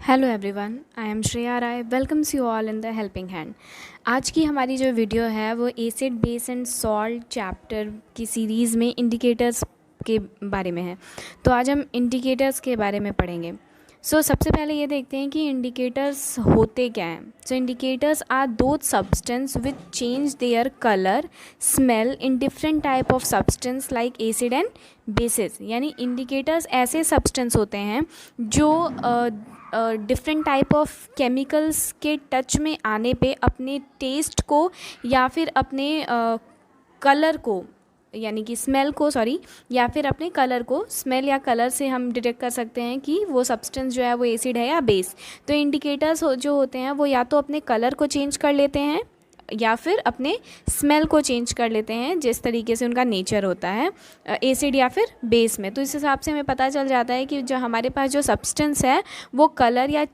Hello everyone, I am Shreya Rai. Welcomes you all in the helping hand. आज की हमारी जो वीडियो है वो acid base and salt chapter की सीरीज़ में इंडिकेटर्स के बारे में है। तो आज हम इंडिकेटर्स के बारे में पढ़ेंगे। सबसे पहले ये देखते हैं कि इंडिकेटर्स होते क्या हैं। इंडिकेटर्स आर दो substance which change their colour smell in different type of substance like acid and bases. यानी इंडिकेटर्स ऐसे सब्सटेंस होते हैं जो डिफरेंट टाइप ऑफ केमिकल्स के टच में आने पे अपने टेस्ट को या फिर अपने कलर को यानी कि स्मेल को या फिर अपने कलर को स्मेल या कलर से हम डिटेक्ट कर सकते हैं कि वो सब्सटेंस जो है वो एसिड है या बेस। तो इंडिकेटर्स जो होते हैं वो या तो अपने कलर को चेंज कर लेते हैं या फिर अपने स्मेल को चेंज कर लेते हैं, जिस तरीके से उनका नेचर होता है एसिड या फिर बेस में। तो इस हिसाब से हमें पता चल जाता है कि जो हमारे पास जो सब्सटेंस है वो कलर या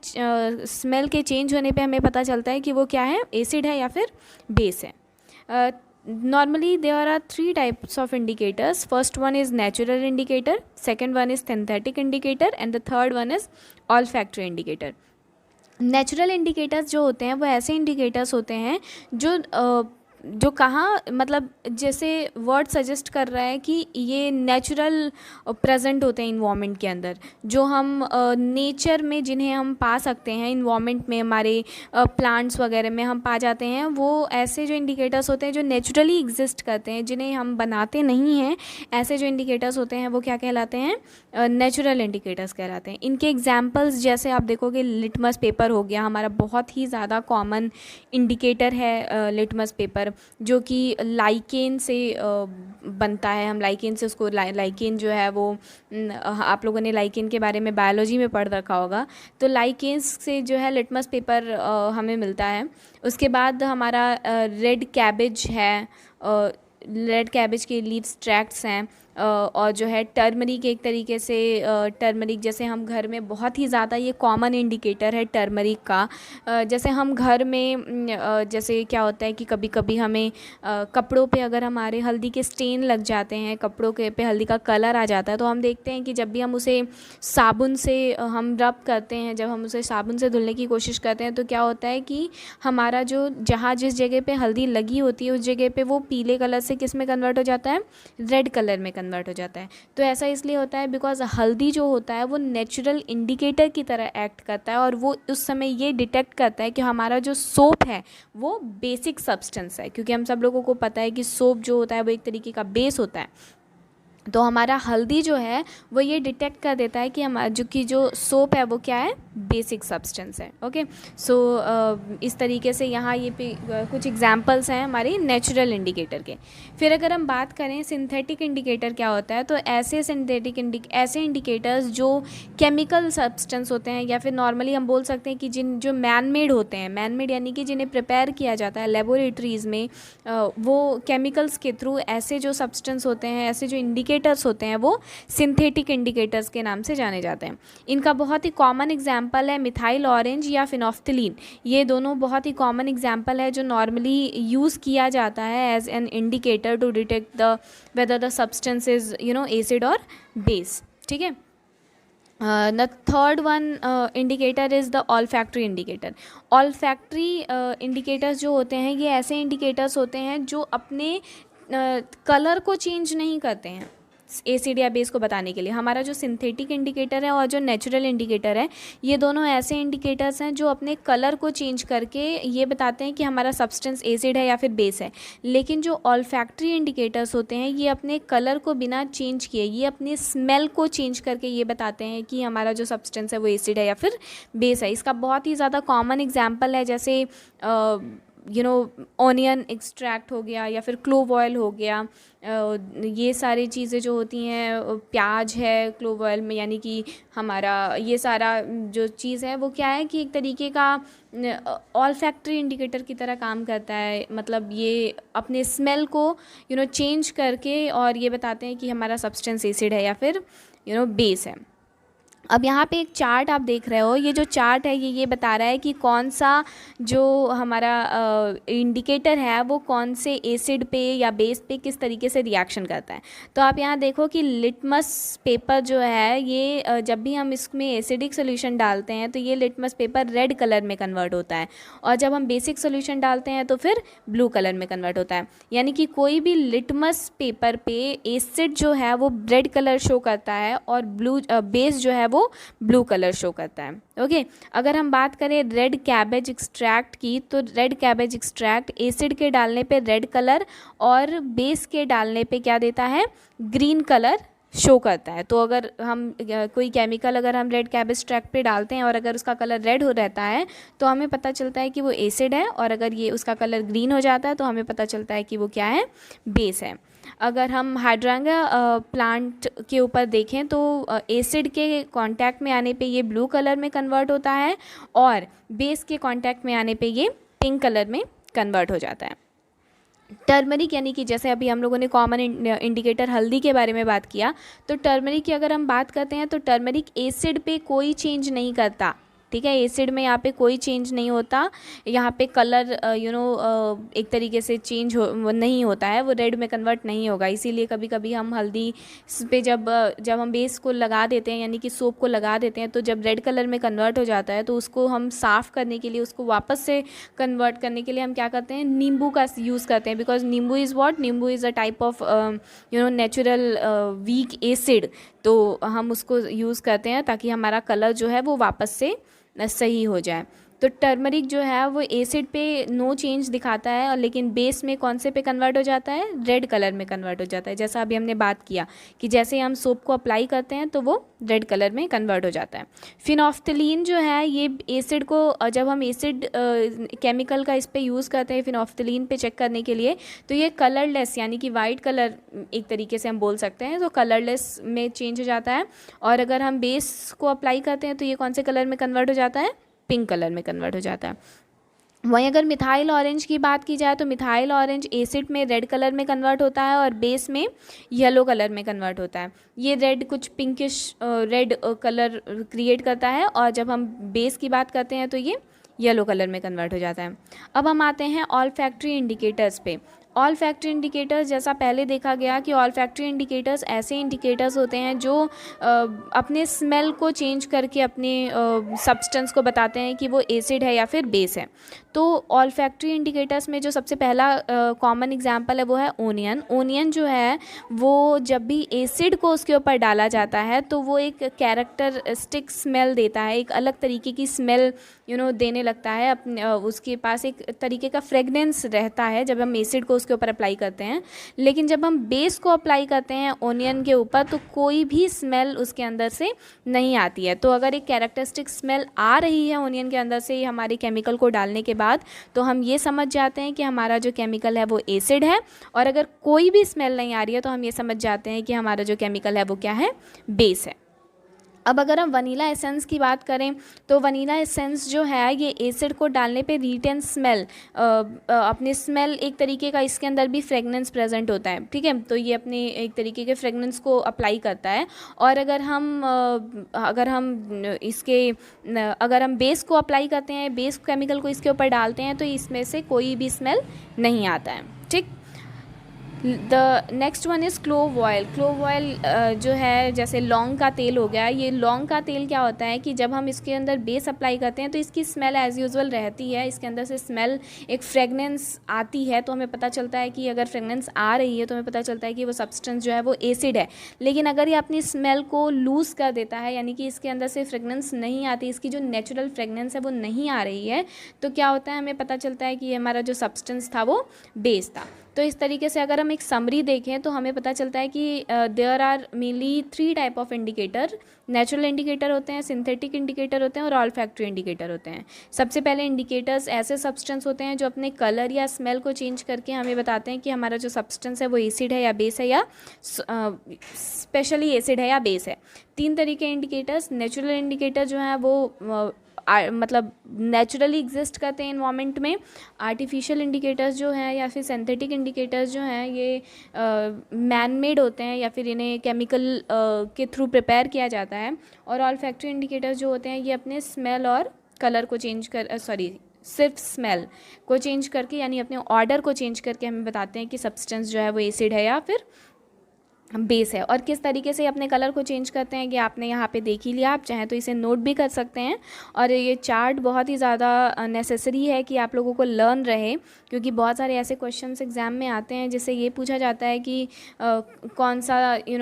स्मेल के चेंज होने पे हमें पता चलता है कि वो क्या है, एसिड है या फिर बेस है। Normally there are three types of indicators. First one is natural indicator, second one is synthetic indicator and the third one is olfactory indicator. Natural indicators जो होते हैं वो ऐसे इंडिकेटर्स होते हैं जो कहाँ, मतलब जैसे वर्ड सजेस्ट कर रहा है कि ये नेचुरल प्रेजेंट होते हैं इन्वामेंट के अंदर, जो हम नेचर में जिन्हें हम पा सकते हैं इन्वामेंट में, हमारे प्लांट्स वगैरह में हम पा जाते हैं। वो ऐसे जो इंडिकेटर्स होते हैं जो नेचुरली एग्जिस्ट करते हैं, जिन्हें हम बनाते नहीं हैं, ऐसे जो इंडिकेटर्स होते हैं वो क्या कहलाते हैं, नेचुरल इंडिकेटर्स कहलाते हैं। इनके एग्जांपल्स जैसे आप देखोगे, लिटमस पेपर हो गया, हमारा बहुत ही ज़्यादा कॉमन इंडिकेटर है लिटमस पेपर, जो कि लाइकेन से बनता है। हम लाइकेन से उसको लाइकेन जो है वो आप लोगों ने लाइकेन के बारे में बायोलॉजी में पढ़ रखा होगा। तो लाइकेन से जो है लिटमस पेपर हमें मिलता है। उसके बाद हमारा रेड कैबेज है, रेड कैबेज के लीव्स ट्रैक्ट्स हैं, और जो है टर्मरिक, एक तरीके से टर्मरिक जैसे हम घर में बहुत ही ज़्यादा, ये कॉमन इंडिकेटर है टर्मरिक का। जैसे हम घर में जैसे क्या होता है कि कभी कभी हमें कपड़ों पे अगर हमारे हल्दी के स्टेन लग जाते हैं, कपड़ों के पे हल्दी का कलर आ जाता है, तो हम देखते हैं कि जब भी हम उसे साबुन से हम रब करते हैं, जब हम उसे साबुन से धुलने की कोशिश करते हैं, तो क्या होता है कि हमारा जो जहाँ जिस जगह पे हल्दी लगी होती है उस जगह पे वो पीले कलर से किस में कन्वर्ट हो जाता है, रेड कलर में कन्वर्ट हो जाता है। तो ऐसा इसलिए होता है बिकॉज हल्दी जो होता है वो नेचुरल इंडिकेटर की तरह एक्ट करता है, और वो उस समय ये डिटेक्ट करता है कि हमारा जो सोप है वो बेसिक सब्सटेंस है, क्योंकि हम सब लोगों को पता है कि सोप जो होता है वो एक तरीके का बेस होता है। तो हमारा हल्दी जो है वो ये डिटेक्ट कर देता है कि हमारा जो सोप है वो क्या है, बेसिक सब्सटेंस है। ओके, इस तरीके से यहाँ ये कुछ एग्जांपल्स हैं हमारे नेचुरल इंडिकेटर के। फिर अगर हम बात करें सिंथेटिक इंडिकेटर क्या होता है, तो ऐसे ऐसे इंडिकेटर्स जो केमिकल सब्सटेंस होते हैं, या फिर नॉर्मली हम बोल सकते हैं कि जो मैन मेड होते हैं, मैन मेड यानी कि जिन्हें प्रिपेयर किया जाता है लेबोरेटरीज़ में, वो केमिकल्स के थ्रू ऐसे जो सब्सटेंस होते हैं, ऐसे जो इंडिकेटर्स होते हैं वो सिंथेटिक इंडिकेटर्स के नाम से जाने जाते हैं। इनका बहुत ही कॉमन एग्जांपल है मिथाइल ऑरेंज या फिनोफ्थलीन। ये दोनों बहुत ही कॉमन एग्जांपल है जो नॉर्मली यूज़ किया जाता है as an indicator to detect the whether the substance is acid और बेस। ठीक है। The third one indicator is the olfactory indicator. Olfactory indicators जो होते हैं ये ऐसे indicators होते हैं जो अपने कलर को चेंज नहीं करते हैं एसिड या बेस को बताने के लिए। हमारा जो सिंथेटिक इंडिकेटर है और जो नेचुरल इंडिकेटर है, ये दोनों ऐसे इंडिकेटर्स हैं जो अपने कलर को चेंज करके ये बताते हैं कि हमारा सब्सटेंस एसिड है या फिर बेस है। लेकिन जो ऑल्फैक्टरी इंडिकेटर्स होते हैं ये अपने कलर को बिना चेंज किए, ये अपने स्मेल को चेंज करके ये बताते हैं कि हमारा जो सब्सटेंस है वो एसिड है या फिर बेस है। इसका बहुत ही ज़्यादा कॉमन एग्जाम्पल है, जैसे ऑनियन एक्सट्रैक्ट हो गया या फिर क्लोव ऑयल हो गया। ये सारी चीज़ें जो होती हैं, प्याज है क्लोव ऑयल में, यानी कि हमारा ये सारा जो चीज़ है वो क्या है कि एक तरीके का ऑल्फैक्टरी इंडिकेटर की तरह काम करता है। मतलब ये अपने स्मेल को चेंज करके और ये बताते हैं कि हमारा सब्सटेंस एसिड है या फिर बेस है। अब यहाँ पे एक चार्ट आप देख रहे हो, ये जो चार्ट है ये बता रहा है कि कौन सा जो हमारा इंडिकेटर है वो कौन से एसिड पे या बेस पे किस तरीके से रिएक्शन करता है। तो आप यहाँ देखो कि लिटमस पेपर जो है ये जब भी हम इसमें एसिडिक सोल्यूशन डालते हैं तो ये लिटमस पेपर रेड कलर में कन्वर्ट होता है, और जब हम बेसिक सोल्यूशन डालते हैं तो फिर ब्लू कलर में कन्वर्ट होता है। यानी कि कोई भी लिटमस पेपर पे एसिड जो है वो रेड कलर शो करता है और बेस जो है वो ब्लू कलर शो करता है। ओके, अगर हम बात करें रेड कैबेज एक्सट्रैक्ट की, तो रेड कैबेज एक्सट्रैक्ट एसिड के डालने पे रेड कलर और बेस के डालने पे क्या देता है, ग्रीन कलर शो करता है। तो अगर हम कोई केमिकल अगर हम रेड कैबेज एक्सट्रैक्ट पे डालते हैं और अगर उसका कलर रेड हो रहता है तो हमें पता चलता है कि वो एसिड है, और अगर ये उसका कलर ग्रीन हो जाता है तो हमें पता चलता है कि वो क्या है, बेस है। अगर हम हाइड्रांगा प्लांट के ऊपर देखें तो एसिड के कांटेक्ट में आने पे ये ब्लू कलर में कन्वर्ट होता है, और बेस के कांटेक्ट में आने पे ये पिंक कलर में कन्वर्ट हो जाता है। टर्मरिक, यानी कि जैसे अभी हम लोगों ने कॉमन इंडिकेटर हल्दी के बारे में बात किया, तो टर्मरिक की अगर हम बात करते हैं तो टर्मरिक एसिड पे कोई चेंज नहीं करता। ठीक है, एसिड में यहाँ पे कोई चेंज नहीं होता, यहाँ पे कलर एक तरीके से चेंज नहीं होता है, वो रेड में कन्वर्ट नहीं होगा। इसीलिए कभी कभी हम हल्दी पे जब हम बेस को लगा देते हैं, यानी कि सोप को लगा देते हैं, तो जब रेड कलर में कन्वर्ट हो जाता है तो उसको हम साफ़ करने के लिए, उसको वापस से कन्वर्ट करने के लिए हम क्या करते हैं, नींबू का यूज़ करते हैं। बिकॉज नींबू इज़ वॉट, नींबू is a type of natural weak acid, तो हम उसको यूज़ करते हैं ताकि हमारा कलर जो है वो वापस से सही हो जाए। तो टर्मरिक जो है वो एसिड पे नो चेंज दिखाता है, और लेकिन बेस में कौन से पे कन्वर्ट हो जाता है, रेड कलर में कन्वर्ट हो जाता है। जैसा अभी हमने बात किया कि जैसे हम सोप को अप्लाई करते हैं तो वो रेड कलर में कन्वर्ट हो जाता है। फिनोफ्थलीन जो है ये एसिड को, जब हम एसिड केमिकल का इस पर यूज़ करते हैं फिनोफ्थलीन पे चेक करने के लिए, तो ये कलरलेस, यानी कि वाइट कलर एक तरीके से हम बोल सकते हैं, तो कलरलेस में चेंज हो जाता है। और अगर हम बेस को अप्लाई करते हैं तो ये कौन से कलर में कन्वर्ट हो जाता है, पिंक कलर में कन्वर्ट हो जाता है। वहीं अगर मिथाइल ऑरेंज की बात की जाए तो मिथाइल ऑरेंज एसिड में रेड कलर में कन्वर्ट होता है और बेस में येलो कलर में कन्वर्ट होता है। ये रेड कुछ पिंकिश रेड कलर क्रिएट करता है, और जब हम बेस की बात करते हैं तो ये येलो कलर में कन्वर्ट हो जाता है। अब हम आते हैं ऑल फैक्ट्री इंडिकेटर्स पे। ऑल फैक्ट्री इंडिकेटर्स, जैसा पहले देखा गया कि ऑल फैक्ट्री इंडिकेटर्स ऐसे इंडिकेटर्स होते हैं जो अपने स्मेल को चेंज करके अपने सब्सटेंस को बताते हैं कि वो एसिड है या फिर बेस है। तो ऑल फैक्ट्री इंडिकेटर्स में जो सबसे पहला कॉमन एग्जांपल है वो है ओनियन। ओनियन जो है वो जब भी एसिड को उसके ऊपर डाला जाता है तो वो एक कैरेक्टरिस्टिक स्मेल देता है, एक अलग तरीके की स्मेल देने लगता है। अपने उसके पास एक तरीके का फ्रेगनेंस रहता है जब हम एसिड को उसके ऊपर अप्लाई करते हैं। लेकिन जब हम बेस को अप्लाई करते हैं ओनियन के ऊपर तो कोई भी स्मेल उसके अंदर से नहीं आती है। तो अगर एक कैरेक्टरिस्टिक स्मेल आ रही है ओनियन के अंदर से हमारे केमिकल को डालने के बाद, तो हम ये समझ जाते हैं कि हमारा जो केमिकल है वो एसिड है। और अगर कोई भी स्मेल नहीं आ रही है तो हम ये समझ जाते हैं कि हमारा जो केमिकल है वो क्या है, बेस है। अब अगर हम वनीला एसेंस की बात करें तो वनीला एसेंस जो है ये एसिड को डालने पे रिटेन स्मेल, अपने स्मेल एक तरीके का इसके अंदर भी फ्रेगनेंस प्रेजेंट होता है। ठीक है, तो ये अपने एक तरीके के फ्रेगनेंस को अप्लाई करता है। और अगर हम बेस को अप्लाई करते हैं, बेस केमिकल को इसके ऊपर डालते हैं तो इसमें से कोई भी स्मेल नहीं आता है। ठीक, the next one is clove oil. Clove oil जो है जैसे लौंग का तेल हो गया, ये लौंग का तेल क्या होता है कि जब हम इसके अंदर बेस अप्लाई करते हैं तो इसकी स्मेल एज़ यूजुअल रहती है, इसके अंदर से स्मेल एक फ्रेगनेंस आती है। तो हमें पता चलता है कि अगर फ्रेगनेंस आ रही है तो हमें पता चलता है कि वो सब्सटेंस जो है वो एसिड है। लेकिन अगर ये अपनी स्मेल को लूज़ कर देता है, यानी कि इसके अंदर से फ्रेगनेंस नहीं आती, इसकी जो नेचुरल फ्रेगनेंस है वो नहीं आ रही है, तो क्या होता है, हमें पता चलता है कि हमारा जो सब्सटेंस था वो बेस था। तो इस तरीके से अगर हम एक समरी देखें तो हमें पता चलता है कि there are mainly 3 type of indicator. Natural indicator होते हैं, सिंथेटिक इंडिकेटर होते हैं और ऑल फैक्ट्री इंडिकेटर होते हैं। सबसे पहले इंडिकेटर्स ऐसे सब्सटेंस होते हैं जो अपने कलर या स्मेल को चेंज करके हमें बताते हैं कि हमारा जो सब्सटेंस है वो एसिड है या बेस है, या स्पेशली एसिड है या बेस है। 3 तरीके इंडिकेटर्स। नेचुरल इंडिकेटर जो है वो मतलब नेचुरली एग्जिस्ट करते हैं इन्वायरमेंट में। आर्टिफिशियल इंडिकेटर्स जो हैं या फिर सिंथेटिक इंडिकेटर्स जो हैं ये मैन मेड होते हैं या फिर इन्हें केमिकल के थ्रू प्रिपेयर किया जाता है। और ऑल्फैक्टरी इंडिकेटर्स जो होते हैं ये अपने स्मेल और कलर को चेंज कर सिर्फ स्मेल को चेंज करके यानी अपने ऑर्डर को चेंज करके हमें बताते हैं कि सब्सटेंस जो है वो एसिड है या फिर बेस है। और किस तरीके से अपने कलर को चेंज करते हैं कि आपने यहाँ पे देख ही लिया, आप चाहें तो इसे नोट भी कर सकते हैं। और ये चार्ट बहुत ही ज़्यादा नेसेसरी है कि आप लोगों को लर्न रहे, क्योंकि बहुत सारे ऐसे क्वेश्चंस एग्ज़ाम में आते हैं जिससे ये पूछा जाता है कि कौन सा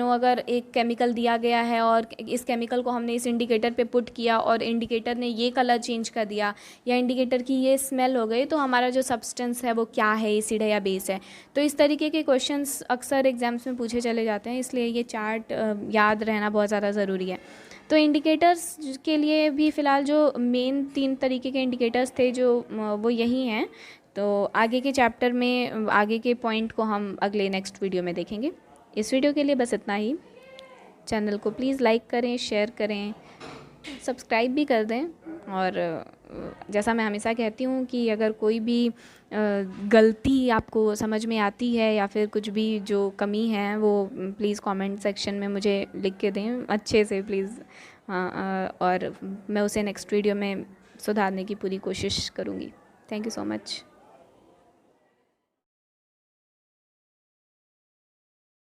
अगर एक केमिकल दिया गया है और इस केमिकल को हमने इस इंडिकेटर पे पुट किया और इंडिकेटर ने ये कलर चेंज कर दिया या इंडिकेटर की ये स्मेल हो गई, तो हमारा जो सब्सटेंस है वो क्या है, एसिड है या बेस है। तो इस तरीके के क्वेश्चंस अक्सर एग्जाम्स में पूछे चले जाते हैं, इसलिए ये चार्ट याद रहना बहुत ज़्यादा ज़रूरी है। तो इंडिकेटर्स के लिए भी फ़िलहाल जो मेन 3 तरीके के इंडिकेटर्स थे जो वो यही हैं। तो आगे के चैप्टर में आगे के पॉइंट को हम अगले नेक्स्ट वीडियो में देखेंगे। इस वीडियो के लिए बस इतना ही। चैनल को प्लीज़ लाइक करें, शेयर करें, सब्सक्राइब भी कर दें। और जैसा मैं हमेशा कहती हूँ कि अगर कोई भी गलती आपको समझ में आती है या फिर कुछ भी जो कमी है वो प्लीज़ कमेंट सेक्शन में मुझे लिख के दें अच्छे से प्लीज़। और मैं उसे नेक्स्ट वीडियो में सुधारने की पूरी कोशिश करूँगी। Thank you so much.